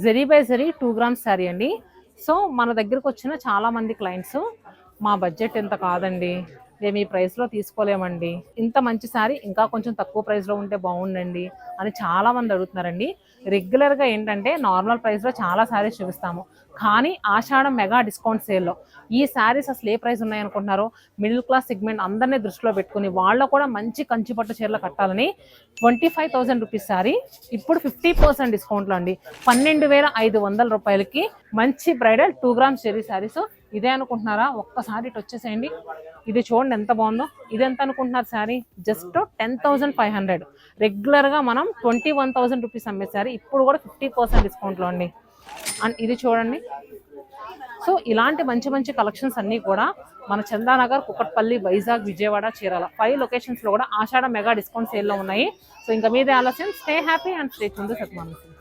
Zari by zari 2 grams sari అండి. So మన దగ్గరకు వచ్చిన చాలా మంది క్లయింట్స్ మా బడ్జెట్ ఎంత కాదండి, మేము ఈ ప్రైస్లో తీసుకోలేమండి, ఇంత మంచి శారీ ఇంకా కొంచెం తక్కువ ప్రైస్లో ఉంటే బాగుండండి అని చాలా మంది అడుగుతున్నారండి. రెగ్యులర్గా ఏంటంటే నార్మల్ ప్రైస్లో చాలా శారీస్ చూపిస్తాము, కానీ ఆషాఢం మెగా డిస్కౌంట్ సేల్లో ఈ శారీస్ అసలు ఏ ప్రైస్ ఉన్నాయనుకుంటున్నారో, మిడిల్ క్లాస్ సెగ్మెంట్ అందరినీ దృష్టిలో పెట్టుకుని వాళ్ళు కూడా మంచి కంచిపట్టు చీరలు కట్టాలని 25,000 రూపీస్ శారీ ఇప్పుడు 50% డిస్కౌంట్లో అండి 12,500 రూపాయలకి మంచి బ్రైడల్ 2 గ్రామ్స్ జెరీ శారీస్. ఇదే అనుకుంటున్నారా? ఒక్కసారి ఇటు వచ్చేసేయండి, ఇది చూడండి ఎంత బాగుందో. ఇది ఎంత అనుకుంటున్నారు శారీ? జస్ట్ 10,500. రెగ్యులర్గా మనం 21,000 రూపీస్ అమ్మే శారీ ఇప్పుడు కూడా 50% డిస్కౌంట్లో అండి. అండ్ ఇది చూడండి. సో ఇలాంటి మంచి మంచి కలెక్షన్స్ అన్నీ కూడా మన చందానగర్, కుకట్పల్లి, వైజాగ్, విజయవాడ, చీరాల 5 లొకేషన్స్లో కూడా ఆషాఢ మెగా డిస్కౌంట్ సేల్లో ఉన్నాయి. సో ఇంకా మీదే ఆలస్యం. Stay happy and stay tuned to Satmanu.